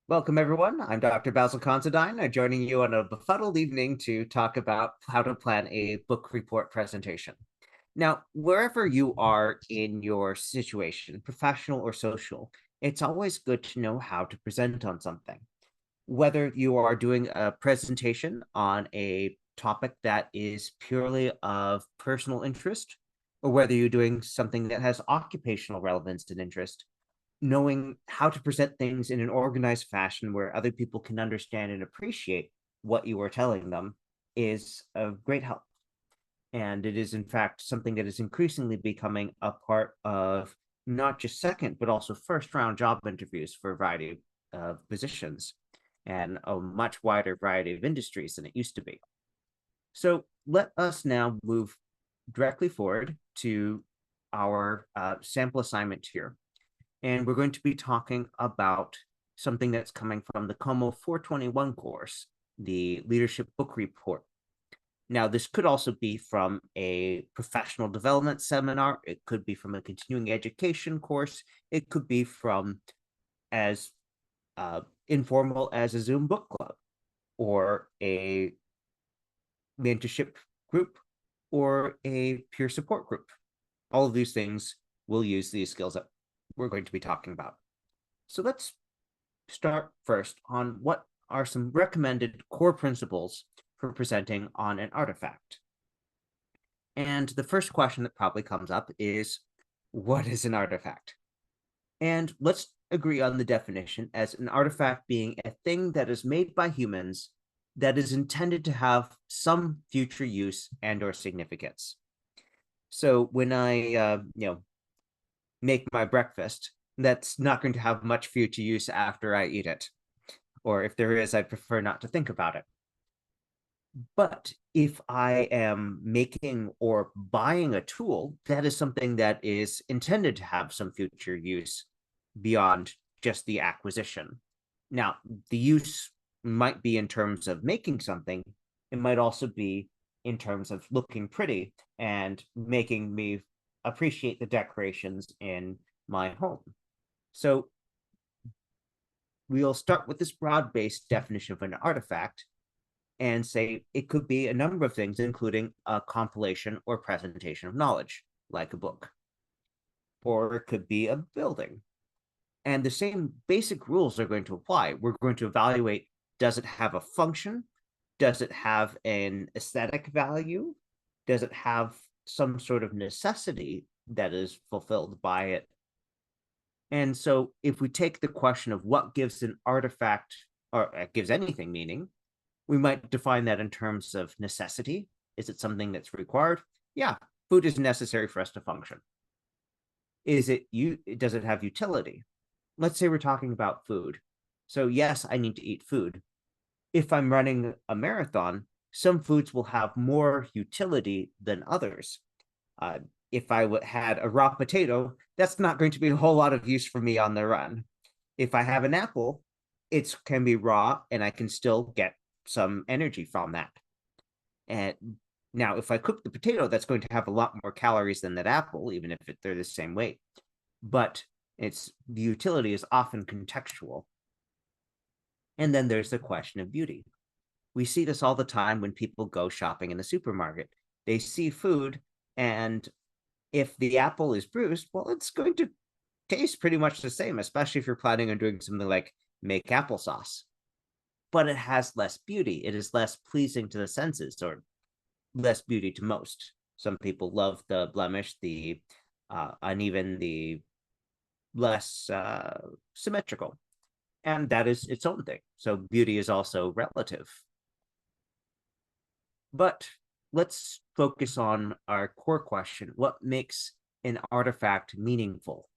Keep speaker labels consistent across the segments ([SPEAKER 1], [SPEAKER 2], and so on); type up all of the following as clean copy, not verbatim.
[SPEAKER 1] Welcome, everyone. I'm Dr. Basil Considine, joining you on a befuddled evening to talk about how to plan a book report presentation. Now, wherever you are in your situation, professional or social, it's always good to know how to present on something. Whether you are doing a presentation on a topic that is purely of personal interest, or whether you're doing something that has occupational relevance and interest, knowing how to present things in an organized fashion where other people can understand and appreciate what you are telling them is of great help. And it is, in fact, something that is increasingly becoming a part of not just second, but also first round job interviews for a variety of positions and a much wider variety of industries than it used to be. So let us now move directly forward to our sample assignment here, and we're going to be talking about something that's coming from the Como 421 course, the Leadership Book Report. Now, this could also be from a professional development seminar. It could be from a continuing education course. It could be from as informal as a Zoom book club or a mentorship group or a peer support group. All of these things will use these skills that we're going to be talking about. So let's start first on what are some recommended core principles for presenting on an artifact. And the first question that probably comes up is, what is an artifact? And let's agree on the definition as an artifact being a thing that is made by humans that is intended to have some future use and or significance. So when I make my breakfast, that's not going to have much future use after I eat it. Or if there is, I prefer not to think about it. But if I am making or buying a tool, that is something that is intended to have some future use beyond just the acquisition. Now, the use might be in terms of making something, it might also be in terms of looking pretty and making me appreciate the decorations in my home. So we'll start with this broad-based definition of an artifact and say it could be a number of things, including a compilation or presentation of knowledge, like a book, or it could be a building. And the same basic rules are going to apply. We're going to evaluate, does it have a function? Does it have an aesthetic value? Does it have some sort of necessity that is fulfilled by it? And so if we take the question of what gives an artifact or gives anything meaning, we might define that in terms of necessity. Is it something that's required? Yeah, food is necessary for us to function. Does it have utility? Let's say we're talking about food. So yes, I need to eat food. If I'm running a marathon, some foods will have more utility than others. Uh, if I had a raw potato, that's not going to be a whole lot of use for me on the run. If I have an apple, it can be raw and I can still get some energy from that. And now, if I cook the potato, that's going to have a lot more calories than that apple, even if they're the same weight. But the utility is often contextual. And then there's the question of beauty. We see this all the time when people go shopping in the supermarket. They see food, and if the apple is bruised, well, it's going to taste pretty much the same, especially if you're planning on doing something like make applesauce. But it has less beauty. It is less pleasing to the senses, or less beauty to most. Some people love the blemish, the uneven, the less symmetrical, and that is its own thing. So beauty is also relative. But let's focus on our core question: what makes an artifact meaningful?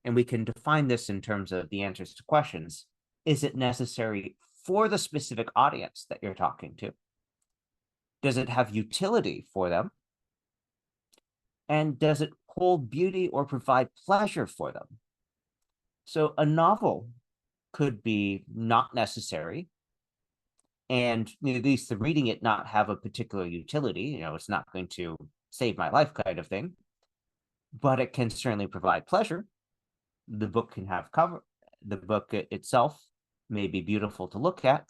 [SPEAKER 1] And we can define this in terms of the answers to questions. Is it necessary for the specific audience that you're talking to? Does it have utility for them? And does it hold beauty or provide pleasure for them? So a novel could be not necessary, and at least the reading it not have a particular utility. It's not going to save my life kind of thing, but it can certainly provide pleasure. The book can have cover. The book itself may be beautiful to look at.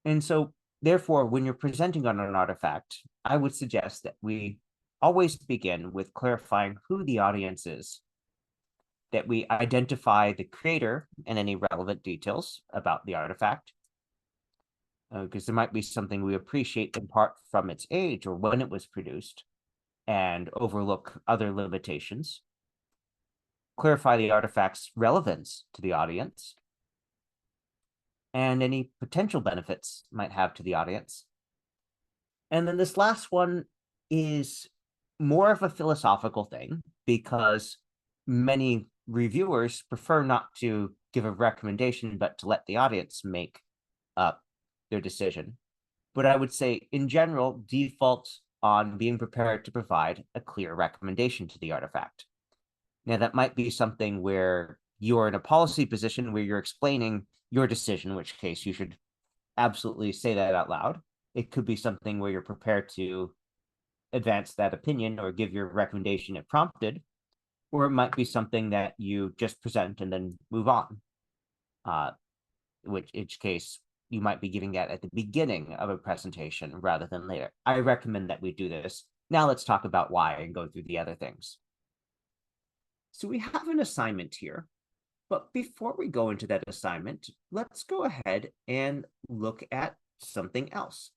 [SPEAKER 1] And so, therefore, when you're presenting on an artifact, I would suggest that we always begin with clarifying who the audience is, that we identify the creator and any relevant details about the artifact, because there might be something we appreciate in part from its age or when it was produced and overlook other limitations. Clarify the artifact's relevance to the audience and any potential benefits might have to the audience. And then this last one is more of a philosophical thing because many reviewers prefer not to give a recommendation, but to let the audience make up their decision. But I would say, in general, default on being prepared to provide a clear recommendation to the artifact. Now, that might be something where you're in a policy position where you're explaining your decision, in which case you should absolutely say that out loud. It could be something where you're prepared to advance that opinion or give your recommendation if prompted, or it might be something that you just present and then move on, which case you might be giving that at the beginning of a presentation rather than later. I recommend that we do this. Now let's talk about why and go through the other things. So we have an assignment here, but before we go into that assignment, let's go ahead and look at something else.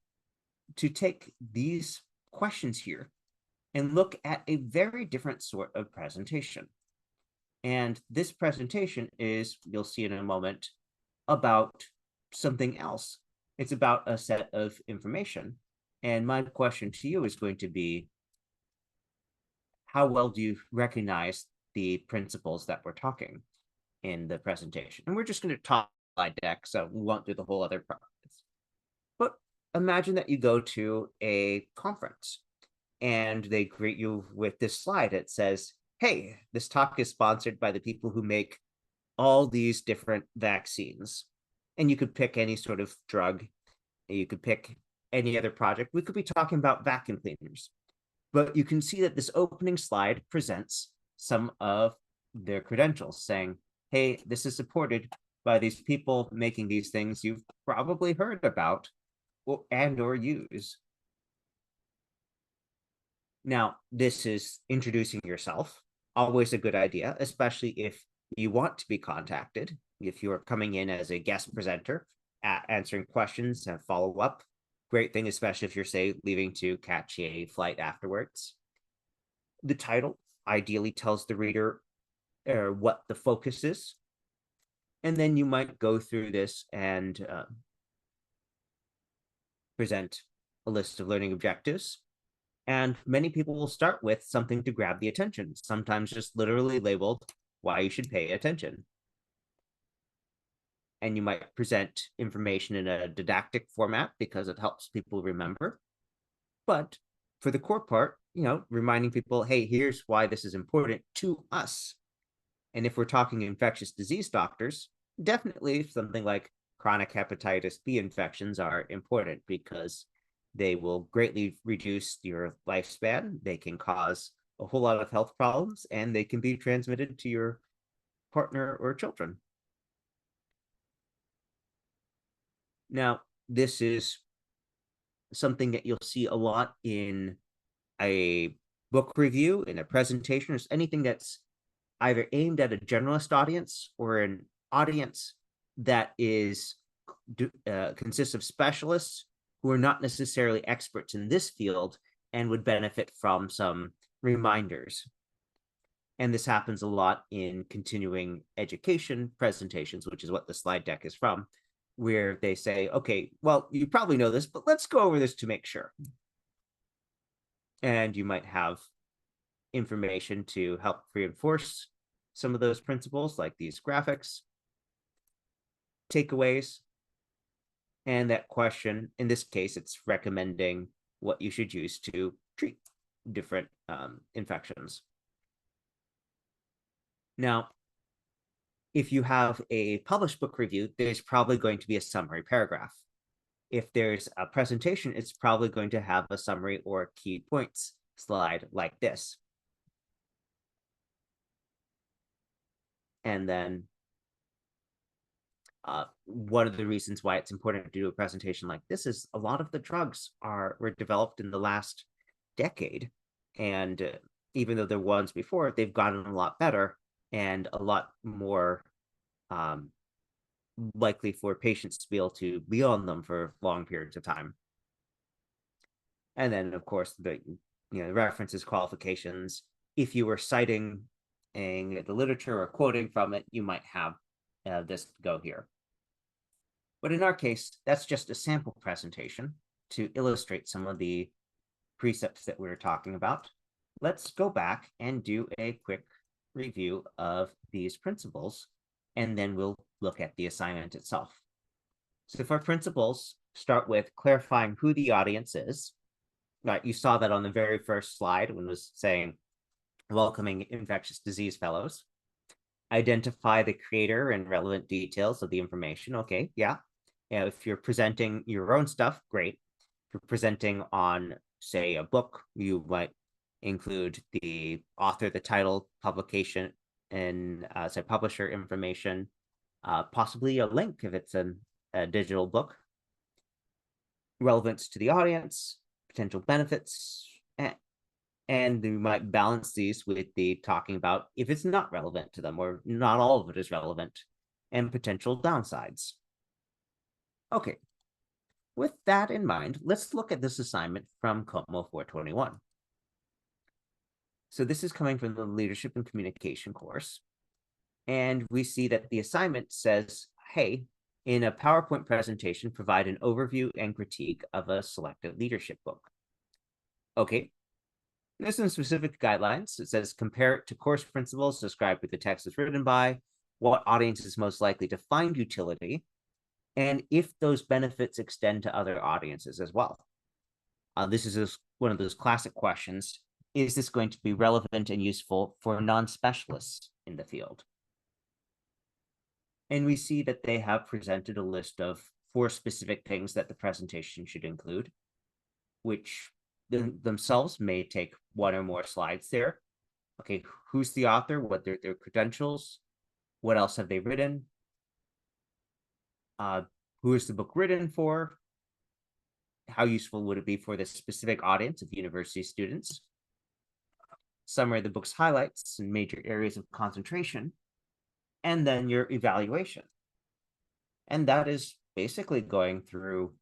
[SPEAKER 1] To take these questions here and look at a very different sort of presentation. And this presentation is, you'll see in a moment, about something else. It's about a set of information. And my question to you is going to be, how well do you recognize the principles that we're talking in the presentation? And we're just going to talk slide deck, so we won't do the whole other process. But imagine that you go to a conference and they greet you with this slide. It says, hey, this talk is sponsored by the people who make all these different vaccines. And you could pick any sort of drug. You could pick any other project. We could be talking about vacuum cleaners. But you can see that this opening slide presents some of their credentials saying, hey, this is supported by these people making these things you've probably heard about or use. Now, this is introducing yourself, always a good idea, especially if you want to be contacted, if you are coming in as a guest presenter, answering questions and follow up. Great thing, especially if you're, say, leaving to catch a flight afterwards. The title ideally tells the reader what the focus is. And then you might go through this and present a list of learning objectives. And many people will start with something to grab the attention, sometimes just literally labeled why you should pay attention. And you might present information in a didactic format because it helps people remember. But for the core part, reminding people, hey, here's why this is important to us. And if we're talking infectious disease doctors, definitely something like chronic hepatitis B infections are important because they will greatly reduce your lifespan. They can cause a whole lot of health problems, and they can be transmitted to your partner or children. Now, this is something that you'll see a lot in a book review, in a presentation, or anything that's either aimed at a generalist audience or an audience that is consists of specialists who are not necessarily experts in this field and would benefit from some reminders. And this happens a lot in continuing education presentations, which is what the slide deck is from, where they say, okay, well, you probably know this, but let's go over this to make sure. And you might have information to help reinforce some of those principles, like these graphics, takeaways, and that question. In this case, it's recommending what you should use to treat different infections. Now, if you have a published book review, there's probably going to be a summary paragraph. If there's a presentation, it's probably going to have a summary or key points slide like this. And then One of the reasons why it's important to do a presentation like this is a lot of the drugs were developed in the last decade, and even though they're ones before, they've gotten a lot better and a lot more um, likely for patients to be able to be on them for long periods of time. And then, of course, the references, qualifications. If you were citing the literature or quoting from it, you might have this go here. But in our case, that's just a sample presentation to illustrate some of the precepts that we were talking about. Let's go back and do a quick review of these principles, and then we'll look at the assignment itself. So for principles, start with clarifying who the audience is. Right, you saw that on the very first slide when it was saying welcoming infectious disease fellows. Identify the creator and relevant details of the information. Okay, yeah. If you're presenting your own stuff, great. If you're presenting on, say, a book, you might include the author, the title, publication, and say publisher information, possibly a link if it's a digital book. Relevance to the audience, potential benefits, and we might balance these with the talking about if it's not relevant to them or not all of it is relevant, and potential downsides. Okay, with that in mind, let's look at this assignment from Como 421. So this is coming from the Leadership and Communication course, and we see that the assignment says, hey, in a PowerPoint presentation, provide an overview and critique of a selected leadership book. Okay, there's some specific guidelines. It says compare it to course principles, describe who the text is written by, what audience is most likely to find utility, and if those benefits extend to other audiences as well. This is one of those classic questions. Is this going to be relevant and useful for non-specialists in the field? And we see that they have presented a list of 4 specific things that the presentation should include, which themselves may take 1 or more slides there. Okay, who's the author? What are their credentials? What else have they written? Who is the book written for? How useful would it be for this specific audience of university students? Summary of the book's highlights and major areas of concentration, and then your evaluation. And that is basically going through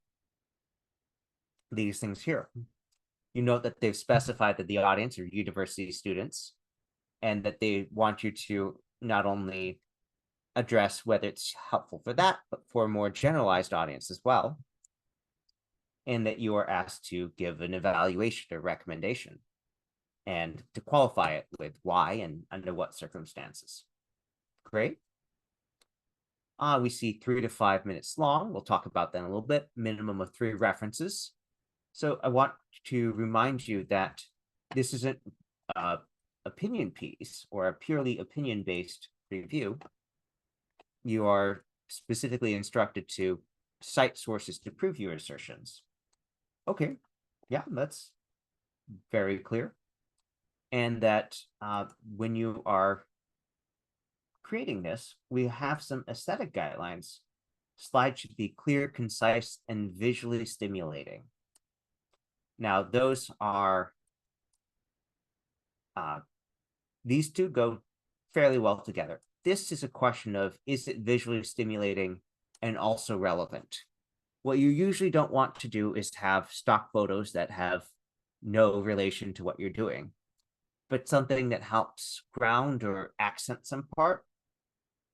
[SPEAKER 1] these things here. You note that they've specified that the audience are university students and that they want you to not only address whether it's helpful for that, but for a more generalized audience as well. And that you are asked to give an evaluation or recommendation and to qualify it with why and under what circumstances. Great. We see 3 to 5 minutes long. We'll talk about that in a little bit. Minimum of 3 references. So I want to remind you that this isn't an opinion piece or a purely opinion-based review. You are specifically instructed to cite sources to prove your assertions. Okay, yeah, that's very clear. And that when you are creating this, we have some aesthetic guidelines. Slides should be clear, concise, and visually stimulating. Now, those are, these two go fairly well together. This is a question of, is it visually stimulating and also relevant? What you usually don't want to do is have stock photos that have no relation to what you're doing, but something that helps ground or accent some part,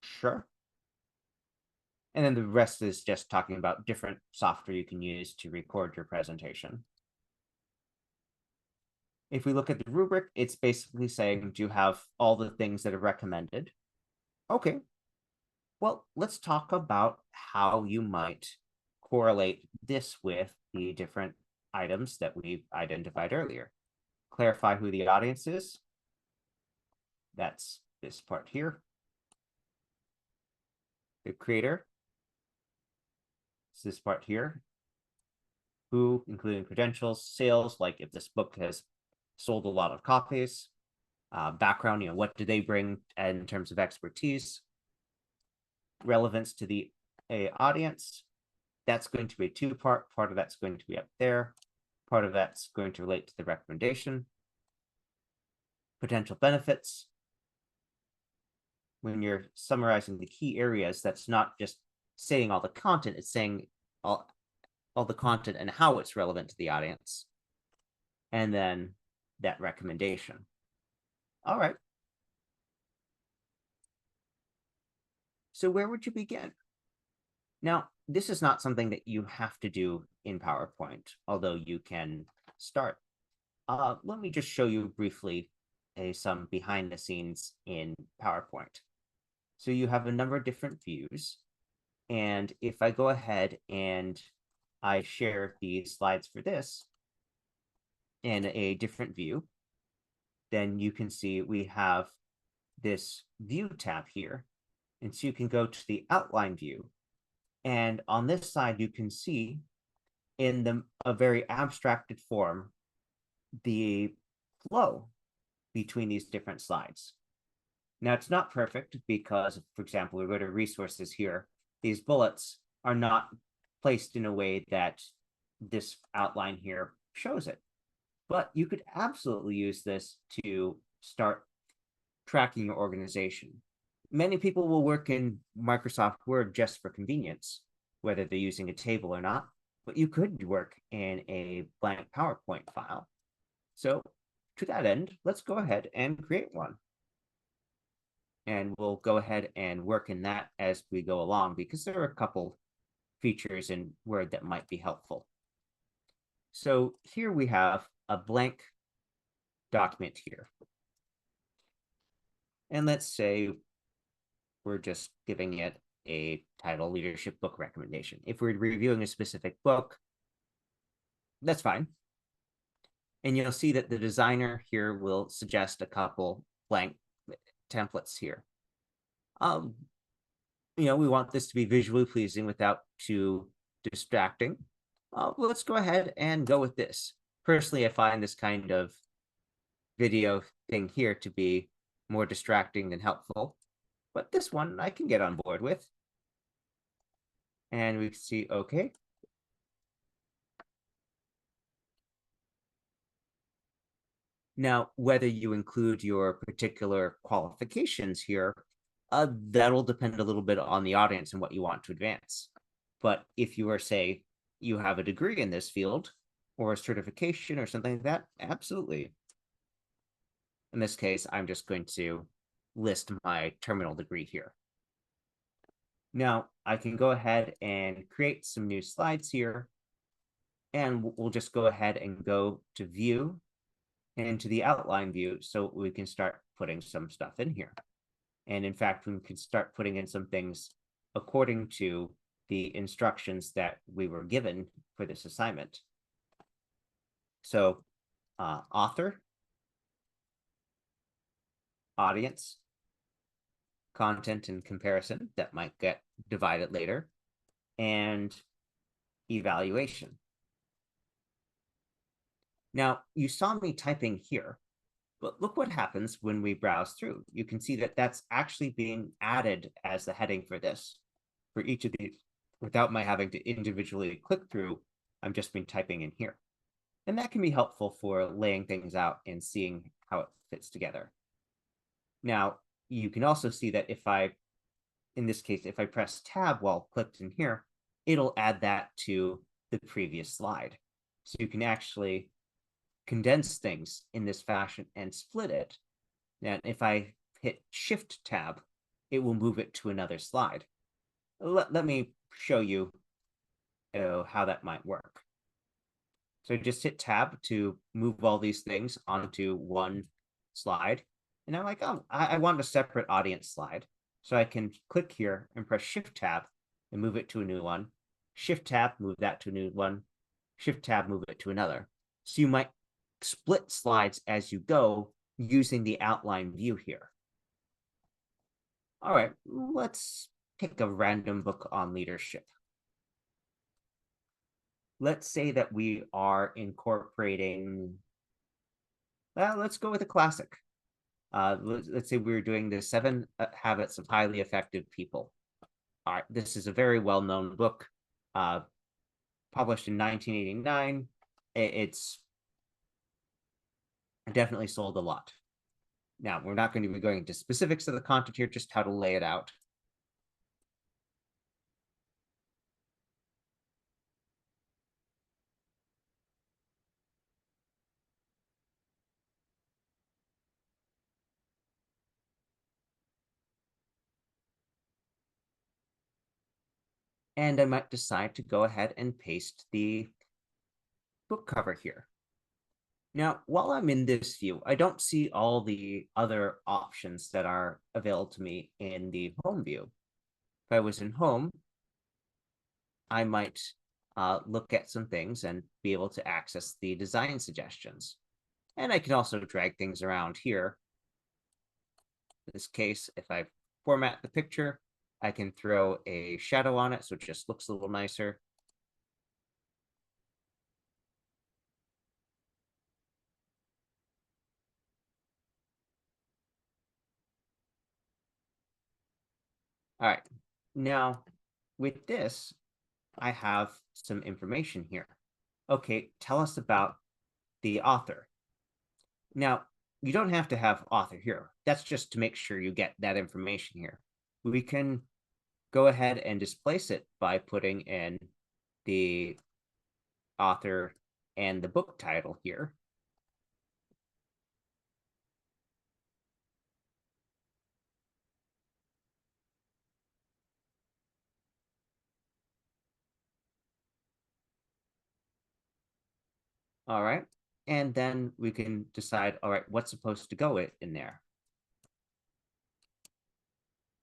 [SPEAKER 1] sure. And then the rest is just talking about different software you can use to record your presentation. If we look at the rubric, it's basically saying, do you have all the things that are recommended? Okay. Well, let's talk about how you might correlate this with the different items that we've identified earlier. Clarify who the audience is. That's this part here. The creator. It's this part here. Who, including credentials, sales, like if this book has sold a lot of copies, background, what do they bring in terms of expertise, relevance to the a audience. That's going to be a two-part. Part of that's going to be up there. Part of that's going to relate to the recommendation. Potential benefits. When you're summarizing the key areas, that's not just saying all the content, it's saying all the content and how it's relevant to the audience. And then that recommendation. All right. So where would you begin? Now, this is not something that you have to do in PowerPoint, although you can start. Let me just show you briefly some behind the scenes in PowerPoint. So you have a number of different views. And if I go ahead and I share the slides for this in a different view, then you can see we have this view tab here. And so you can go to the outline view. And on this side, you can see in a very abstracted form, the flow between these different slides. Now, it's not perfect because, for example, we go to resources here. These bullets are not placed in a way that this outline here shows it. But you could absolutely use this to start tracking your organization. Many people will work in Microsoft Word just for convenience, whether they're using a table or not, but you could work in a blank PowerPoint file. So to that end, let's go ahead and create one. And we'll go ahead and work in that as we go along, because there are a couple features in Word that might be helpful. So here we have a blank document here. And let's say we're just giving it a title, leadership book recommendation. If we're reviewing a specific book, that's fine. And you'll see that the designer here will suggest a couple blank templates here. We want this to be visually pleasing without too distracting. Let's go ahead and go with this. Personally, I find this kind of video thing here to be more distracting than helpful, but this one I can get on board with. And we can see, okay. Now, whether you include your particular qualifications here, that'll depend a little bit on the audience and what you want to advance. But if you are, say, you have a degree in this field or a certification or something like that, absolutely. In this case, I'm just going to list my terminal degree here. Now, I can go ahead and create some new slides here, and we'll just go ahead and go to view and to the outline view so we can start putting some stuff in here. And in fact, we can start putting in some things according to the instructions that we were given for this assignment. So author, audience, content and comparison that might get divided later, and evaluation. Now, you saw me typing here, but look what happens when we browse through. You can see that that's actually being added as the heading for this, for each of these, without my having to individually click through. I'm just been typing in here. And that can be helpful for laying things out and seeing how it fits together. Now, you can also see that in this case, if I press tab while clicked in here, it'll add that to the previous slide. So you can actually condense things in this fashion and split it. And if I hit Shift tab, it will move it to another slide. Let me show you how that might work. So just hit tab to move all these things onto one slide. And I'm like, oh, I want a separate audience slide. So I can click here and press Shift tab and move it to a new one. Shift tab, move that to a new one. Shift tab, move it to another. So you might split slides as you go using the outline view here. All right, let's pick a random book on leadership. Let's say that we are incorporating, let's go with a classic. Let's say we're doing the 7 Habits of Highly Effective People. All right, this is a very well-known book, uh, published in 1989. It's definitely sold a lot. Now, we're not going to be going into specifics of the content here, just how to lay it out. And I might decide to go ahead and paste the book cover here. Now, while I'm in this view, I don't see all the other options that are available to me in the home view. If I was in home, I might look at some things and be able to access the design suggestions. And I can also drag things around here. In this case, if I format the picture, I can throw a shadow on it so it just looks a little nicer. All right, now with this, I have some information here. Okay, tell us about the author. Now, you don't have to have author here. That's just to make sure you get that information here. We can go ahead and displace it by putting in the author and the book title here. All right. And then we can decide, all right, what's supposed to go in there.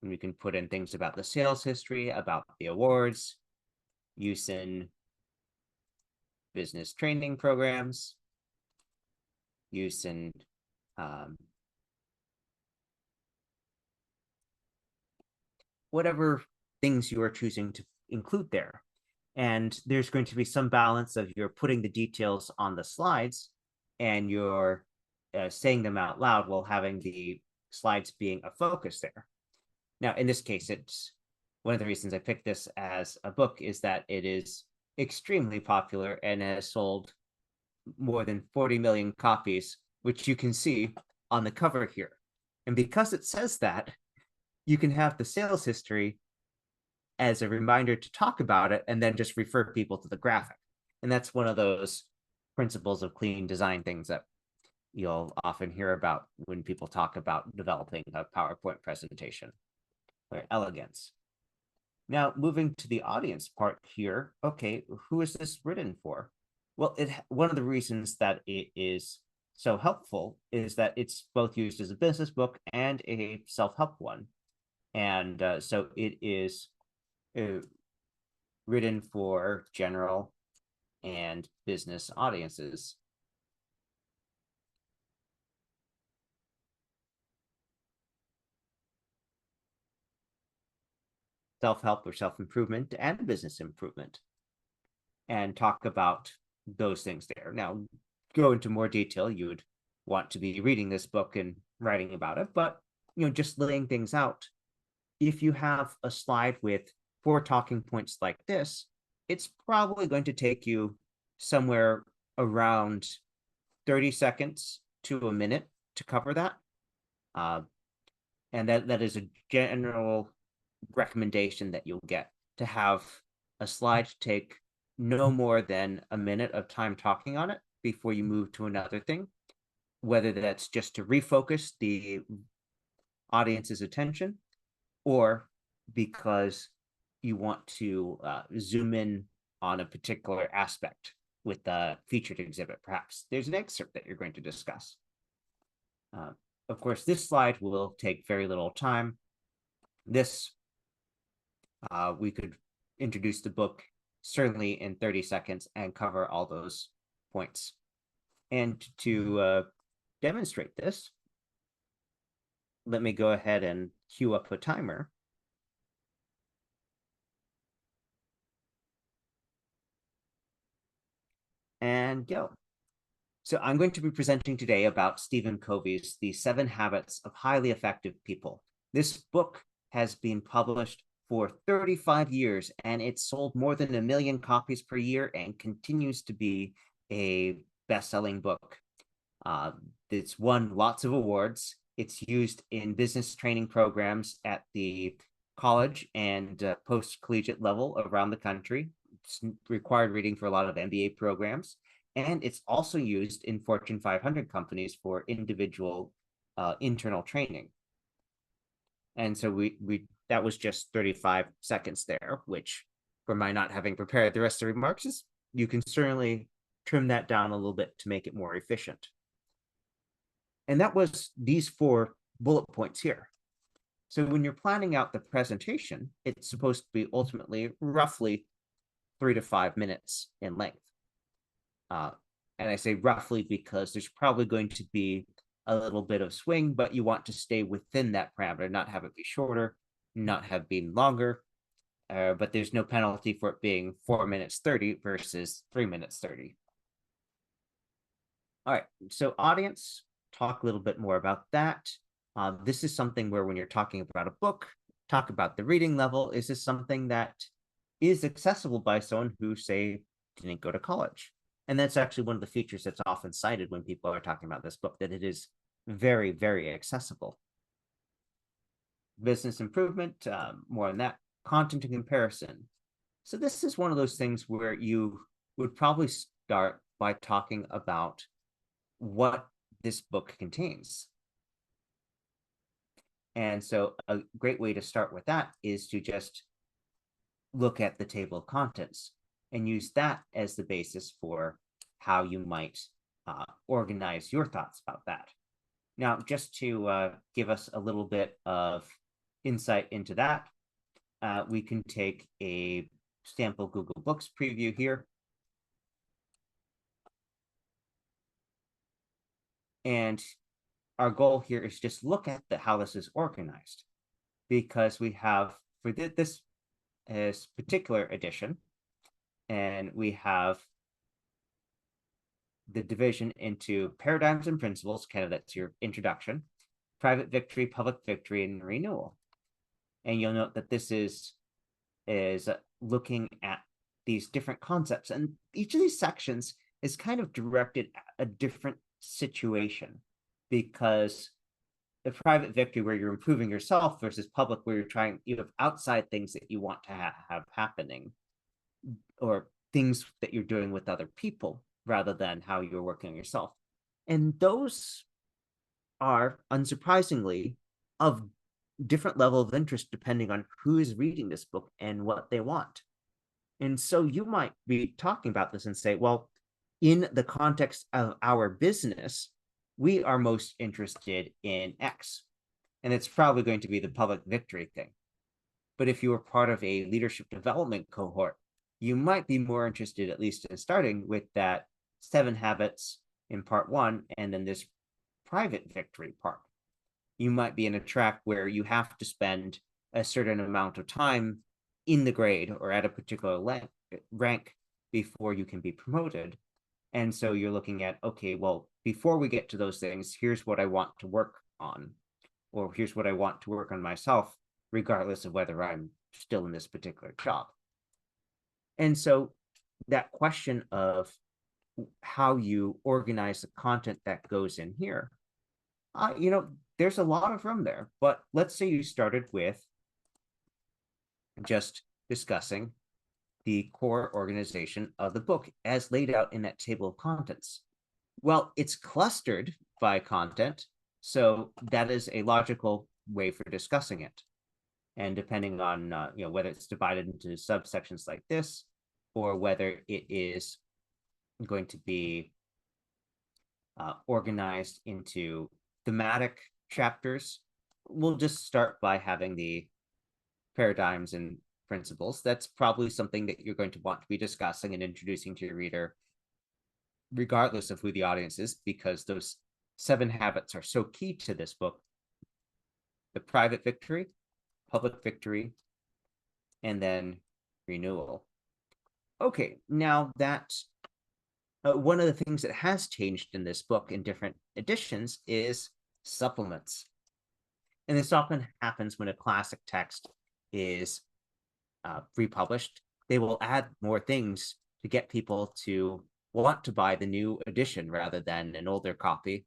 [SPEAKER 1] And we can put in things about the sales history, about the awards, use in business training programs, use in whatever things you are choosing to include there. And there's going to be some balance of you're putting the details on the slides and you're saying them out loud while having the slides being a focus there. Now, in this case, it's one of the reasons I picked this as a book is that it is extremely popular and has sold more than 40 million copies, which you can see on the cover here. And because it says that, you can have the sales history as a reminder to talk about it and then just refer people to the graphic. And that's one of those principles of clean design things that you'll often hear about when people talk about developing a PowerPoint presentation, or elegance. Now, moving to the audience part here, okay, who is this written for? Well, one of the reasons that it is so helpful is that it's both used as a business book and a self-help one. And so it is written for general and business audiences. Self-help or self-improvement and business improvement, and talk about those things there. Now, go into more detail. You would want to be reading this book and writing about it, but just laying things out. If you have a slide with 4 talking points like this, it's probably going to take you somewhere around 30 seconds to a minute to cover that. And that is a general recommendation that you'll get, to have a slide take no more than a minute of time talking on it before you move to another thing, whether that's just to refocus the audience's attention or because you want to zoom in on a particular aspect with the featured exhibit. Perhaps there's an excerpt that you're going to discuss. Of course, this slide will take very little time. This, we could introduce the book certainly in 30 seconds and cover all those points. And to demonstrate this, let me go ahead and queue up a timer. And go. So I'm going to be presenting today about Stephen Covey's The 7 Habits of Highly Effective People. This book has been published for 35 years, and it's sold more than 1 million copies per year and continues to be a best-selling book. It's won lots of awards. It's used in business training programs at the college and post-collegiate level around the country. It's required reading for a lot of MBA programs. And it's also used in Fortune 500 companies for individual internal training. And so we that was just 35 seconds there, which for my not having prepared the rest of the remarks is you can certainly trim that down a little bit to make it more efficient. And that was these 4 bullet points here. So when you're planning out the presentation, it's supposed to be ultimately roughly 3 to 5 minutes in length. And I say roughly because there's probably going to be a little bit of swing, but you want to stay within that parameter, not have it be shorter, not have been longer, but there's no penalty for it being 4 minutes 30 versus 3 minutes 30. All right, so audience, talk a little bit more about that. This is something where when you're talking about a book, talk about the reading level. Is this something that is accessible by someone who, say, didn't go to college? And that's actually one of the features that's often cited when people are talking about this book, that it is very, very accessible. Business improvement, more on that. Content and comparison. So this is one of those things where you would probably start by talking about what this book contains. And so a great way to start with that is to just look at the table of contents and use that as the basis for how you might organize your thoughts about that. Now, just to give us a little bit of insight into that, we can take a sample Google Books preview here. And our goal here is just look at how this is organized, because we have for this particular edition, and we have the division into paradigms and principles, kind of that's your introduction, private victory, public victory, and renewal. And you'll note that this is looking at these different concepts, and each of these sections is kind of directed at a different situation, because the private victory where you're improving yourself versus public where you have outside things that you want to have happening, or things that you're doing with other people rather than how you're working on yourself. And those are, unsurprisingly, of different level of interest depending on who is reading this book and what they want. And so you might be talking about this and say, well, in the context of our business, we are most interested in X. And it's probably going to be the public victory thing. But if you were part of a leadership development cohort, you might be more interested, at least in starting with that 7 habits in part 1, and then this private victory part. You might be in a track where you have to spend a certain amount of time in the grade or at a particular rank before you can be promoted. And so you're looking at, okay, well, before we get to those things, here's what I want to work on, or here's what I want to work on myself, regardless of whether I'm still in this particular job. And so that question of how you organize the content that goes in here, there's a lot of room there. But let's say you started with just discussing the core organization of the book as laid out in that table of contents. Well, it's clustered by content, so that is a logical way for discussing it. And depending on whether it's divided into subsections like this, or whether it is going to be organized into thematic chapters, we'll just start by having the paradigms and principles. That's probably something that you're going to want to be discussing and introducing to your reader, regardless of who the audience is, because those 7 habits are so key to this book. The private victory, public victory, and then renewal. Okay, now that one of the things that has changed in this book in different editions is supplements. And this often happens when a classic text is republished, they will add more things to get people to want to buy the new edition rather than an older copy,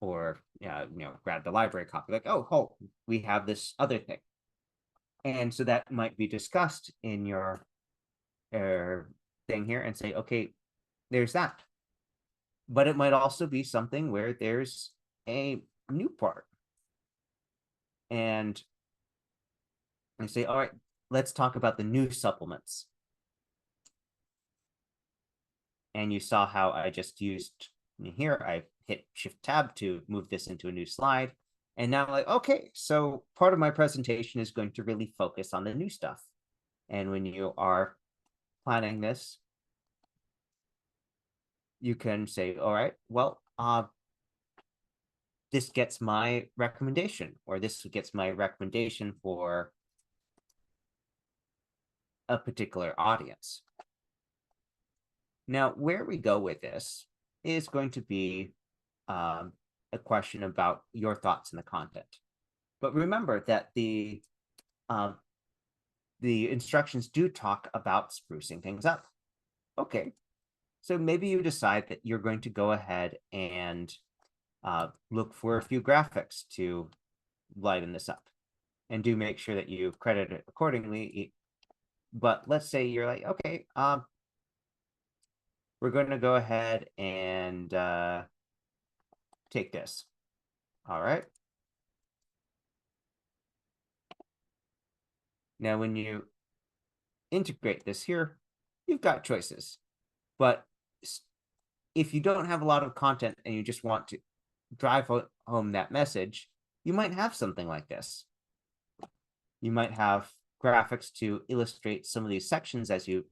[SPEAKER 1] or grab the library copy, like, oh, we have this other thing. And so that might be discussed in your thing here and say, okay, there's that. But it might also be something where there's a new part. And I say, all right, let's talk about the new supplements. And you saw how I just used here, I hit Shift Tab to move this into a new slide. And now I'm like, okay, so part of my presentation is going to really focus on the new stuff. And when you are planning this, you can say, all right, well, this gets my recommendation, or this gets my recommendation for a particular audience. Now, where we go with this is going to be a question about your thoughts on the content. But remember that the instructions do talk about sprucing things up. Okay, so maybe you decide that you're going to go ahead and look for a few graphics to lighten this up, and do make sure that you credit it accordingly. But let's say you're like, okay, we're going to go ahead and take this. All right. Now, when you integrate this here, you've got choices. But if you don't have a lot of content and you just want to drive home that message, you might have something like this. You might have graphics to illustrate some of these sections as you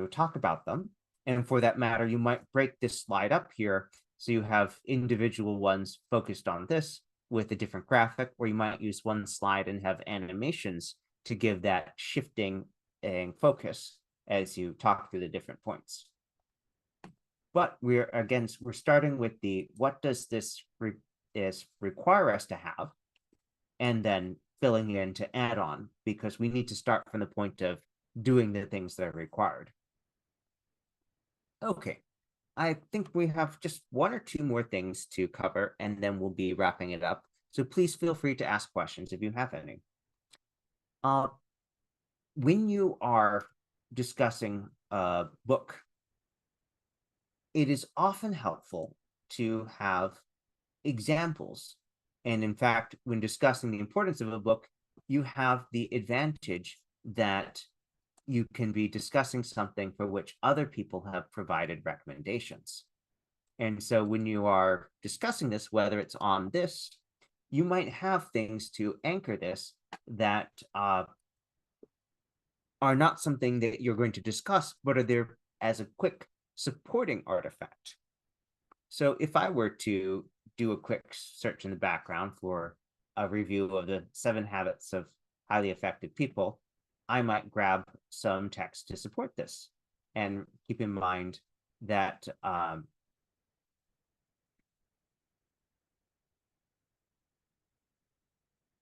[SPEAKER 1] talk about them. And for that matter, you might break this slide up here so you have individual ones focused on this with a different graphic, or you might use one slide and have animations to give that shifting and focus as you talk through the different points. But we're starting with the what does this require us to have, and then filling in to add on, because we need to start from the point of doing the things that are required. Okay, I think we have just one or two more things to cover, and then we'll be wrapping it up. So please feel free to ask questions if you have any. When you are discussing a book, it is often helpful to have examples. And in fact, when discussing the importance of a book, you have the advantage that you can be discussing something for which other people have provided recommendations. And so when you are discussing this, whether it's on this, you might have things to anchor this that are not something that you're going to discuss, but are there as a quick supporting artifact. So if I were to do a quick search in the background for a review of the 7 Habits of Highly Effective People, I might grab some text to support this. And keep in mind that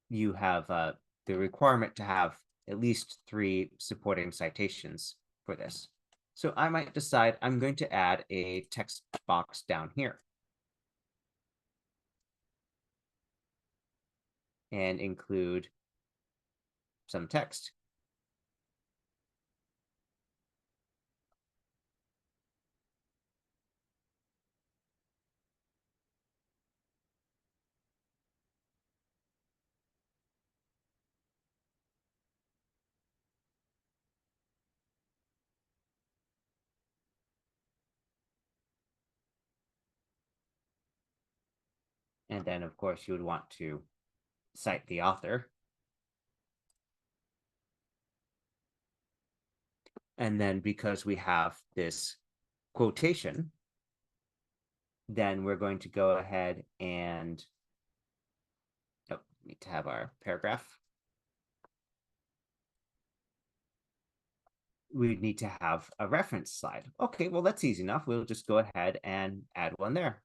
[SPEAKER 1] you have the requirement to have at least 3 supporting citations for this. So I might decide I'm going to add a text box down here and include some text. And then, of course, you would want to cite the author. And then because we have this quotation, then we're going to go ahead and need to have our paragraph. We need to have a reference slide. Okay, well, that's easy enough. We'll just go ahead and add one there.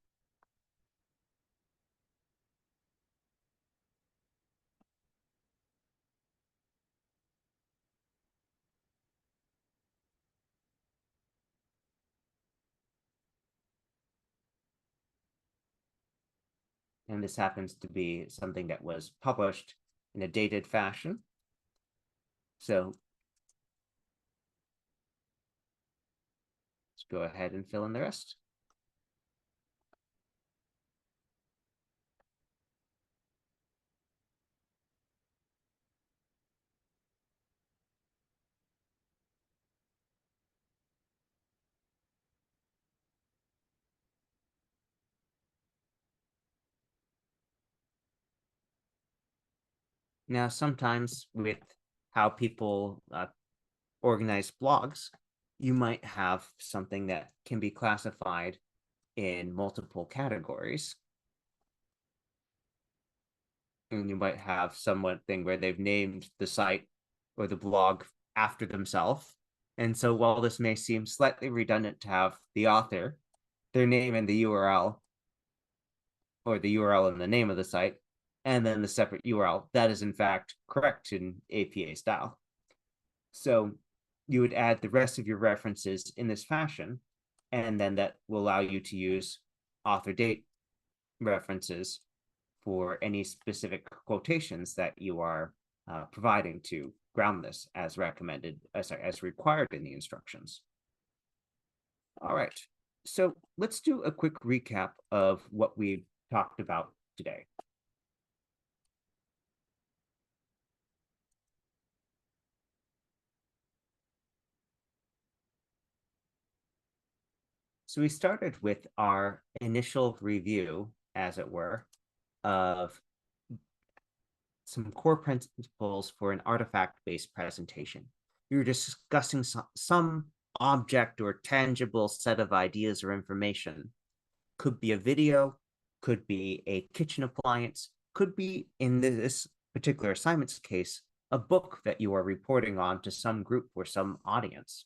[SPEAKER 1] And this happens to be something that was published in a dated fashion. So let's go ahead and fill in the rest. Now, sometimes with how people organize blogs, you might have something that can be classified in multiple categories. And you might have something where they've named the site or the blog after themselves. And so while this may seem slightly redundant to have the author, their name and the URL, or the URL and the name of the site, and then the separate URL, that is in fact correct in APA style. So you would add the rest of your references in this fashion, and then that will allow you to use author date references for any specific quotations that you are providing to ground this as recommended, as required in the instructions. All right, so let's do a quick recap of what we've talked about today. So we started with our initial review, as it were, of some core principles for an artifact-based presentation. We were discussing some object or tangible set of ideas or information. Could be a video, could be a kitchen appliance, could be, in this particular assignment's case, a book that you are reporting on to some group or some audience.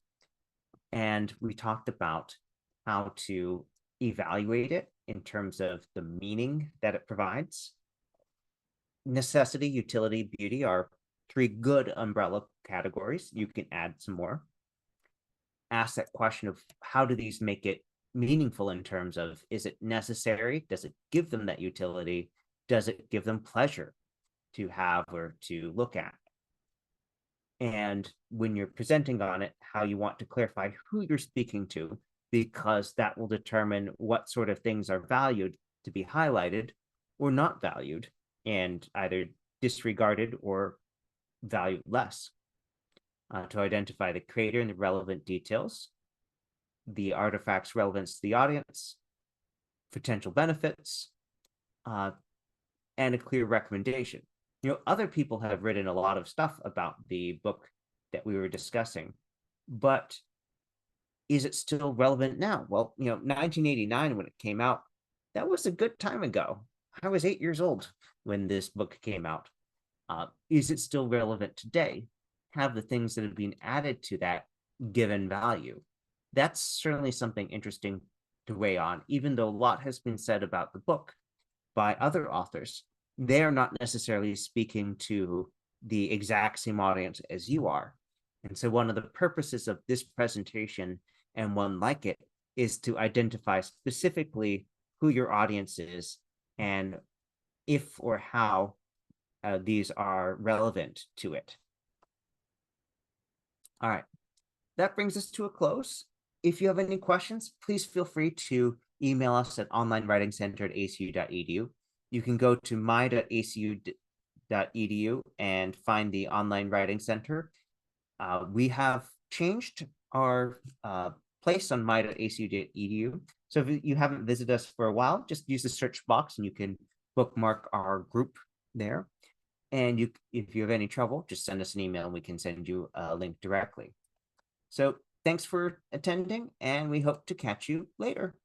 [SPEAKER 1] And we talked about how to evaluate it in terms of the meaning that it provides. Necessity, utility, beauty are three good umbrella categories. You can add some more. Ask that question of how do these make it meaningful in terms of, is it necessary? Does it give them that utility? Does it give them pleasure to have or to look at? And when you're presenting on it, how you want to clarify who you're speaking to, because that will determine what sort of things are valued to be highlighted or not valued and either disregarded or valued less. To identify the creator and the relevant details, the artifact's relevance to the audience, potential benefits, and a clear recommendation. Other people have written a lot of stuff about the book that we were discussing, but is it still relevant now? Well, 1989, when it came out, that was a good time ago. I was 8 years old when this book came out. Is it still relevant today? Have the things that have been added to that given value? That's certainly something interesting to weigh on, even though a lot has been said about the book by other authors. They are not necessarily speaking to the exact same audience as you are. And so one of the purposes of this presentation, and one like it, is to identify specifically who your audience is and if or how these are relevant to it. All right, that brings us to a close. If you have any questions, please feel free to email us at onlinewritingcenter@acu.edu. You can go to my.acu.edu and find the Online Writing Center. We have changed our place on my.acu.edu. So if you haven't visited us for a while, just use the search box and you can bookmark our group there. And if you have any trouble, just send us an email and we can send you a link directly. So thanks for attending, and we hope to catch you later.